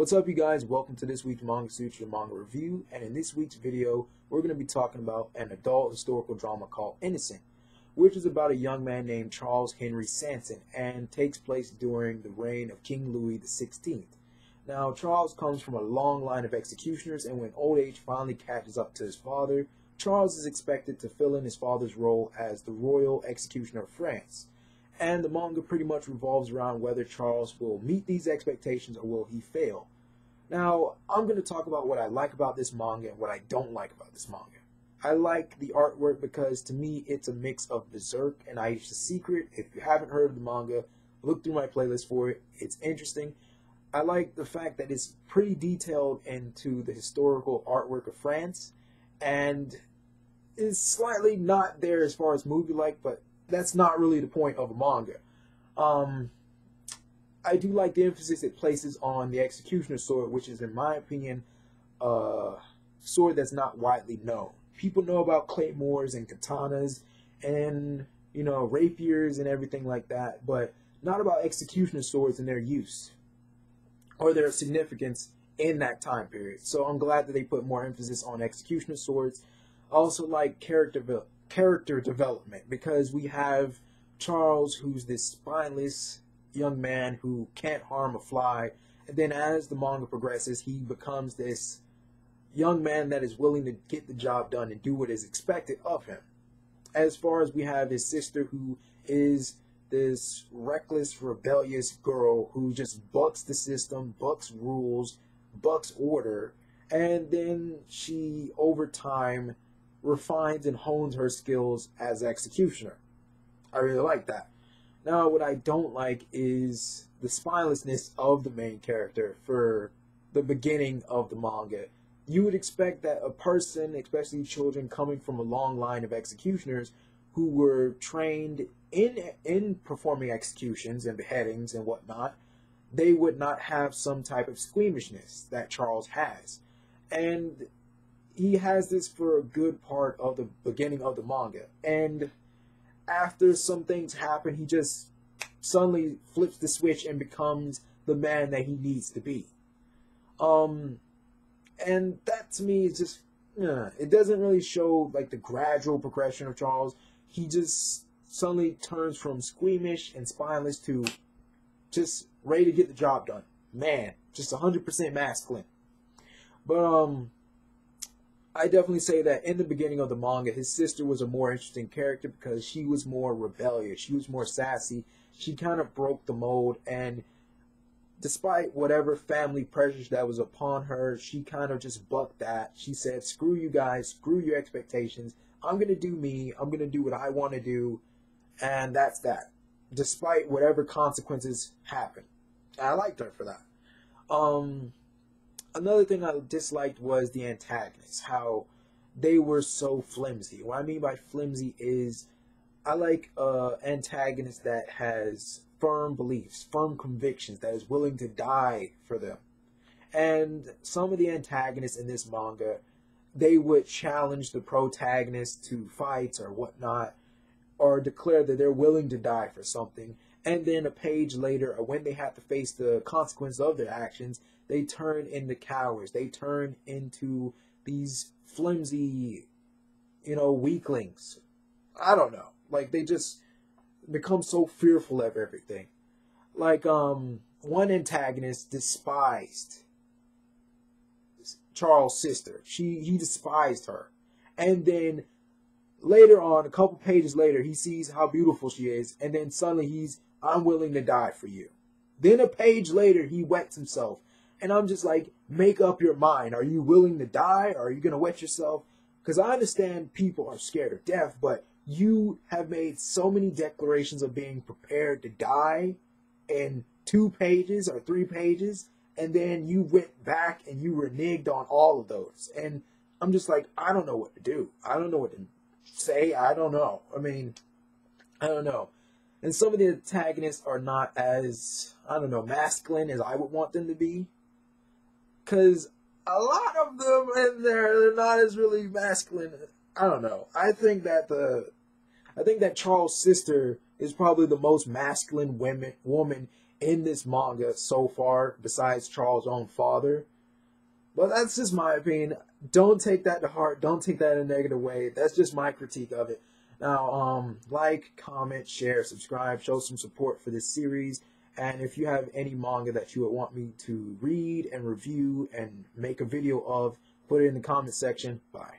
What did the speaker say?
What's up, you guys? Welcome to this week's Manga Sutra Manga review, and in this week's video we're going to be talking about an adult historical drama called Innocent, which is about a young man named Charles Henry Sanson and takes place during the reign of King Louis XVI. Now, Charles comes from a long line of executioners, and when old age finally catches up to his father, Charles is expected to fill in his father's role as the royal executioner of France. And the manga pretty much revolves around whether Charles will meet these expectations or will he fail. Now, I'm going to talk about what I like about this manga and what I don't like about this manga. I like the artwork because to me it's a mix of Berserk and Aisha's Secret. If you haven't heard of the manga, look through my playlist for it. It's interesting. I like the fact that it's pretty detailed into the historical artwork of France, and is slightly not there as far as movie-like, but that's not really the point of a manga. I do like the emphasis it places on the executioner's sword, which is, in my opinion, a sword that's not widely known. People know about claymores and katanas and, rapiers and everything like that, but not about executioner swords and their use or their significance in that time period. So I'm glad that they put more emphasis on executioner swords. I also like character development, because we have Charles, who's this spineless young man who can't harm a fly, and then as the manga progresses he becomes this young man that is willing to get the job done and do what is expected of him. As far as we have his sister, who is this reckless, rebellious girl who just bucks the system, bucks rules, bucks order, and then she over time refines and hones her skills as executioner. I really like that. Now, what I don't like is the spinelessness of the main character for the beginning of the manga. You would expect that a person, especially children coming from a long line of executioners who were trained in performing executions and beheadings and whatnot, they would not have some type of squeamishness that Charles has. And he has this for a good part of the beginning of the manga, and after some things happen, he just suddenly flips the switch and becomes the man that he needs to be. And that to me is just, it doesn't really show like the gradual progression of Charles. He just suddenly turns from squeamish and spineless to just ready to get the job done. Man, just 100% masculine. But I definitely say that in the beginning of the manga, his sister was a more interesting character because she was more rebellious. She was more sassy. She kind of broke the mold, and despite whatever family pressures that was upon her, she kind of just bucked that. She said, screw you guys, screw your expectations. I'm going to do me. I'm going to do what I want to do, and that's that, despite whatever consequences happen. I liked her for that. Another thing I disliked was the antagonists, how they were so flimsy. What I mean by flimsy is I like an antagonist that has firm beliefs, firm convictions, that is willing to die for them. And some of the antagonists in this manga, they would challenge the protagonist to fights or whatnot, or declare that they're willing to die for something. And then a page later, or when they have to face the consequences of their actions, they turn into cowards. They turn into these flimsy, weaklings. I don't know. Like, they just become so fearful of everything. Like, one antagonist despised Charles' sister. He despised her. And then later on, a couple pages later, he sees how beautiful she is, and then suddenly I'm willing to die for you. Then a page later, he wets himself. And I'm just like, make up your mind. Are you willing to die? Or are you going to wet yourself? Because I understand people are scared of death, but you have made so many declarations of being prepared to die in 2 pages or 3 pages, and then you went back and you reneged on all of those. And I'm just like, I don't know what to do. I don't know what to say. I don't know. I don't know. And some of the antagonists are not as, masculine as I would want them to be. Because a lot of them in there, they're not as really masculine. I don't know. I think that Charles' sister is probably the most masculine woman in this manga so far, besides Charles' own father. But that's just my opinion. Don't take that to heart. Don't take that in a negative way. That's just my critique of it. Now, like, comment, share, subscribe, show some support for this series. And if you have any manga that you would want me to read and review and make a video of, put it in the comment section. Bye.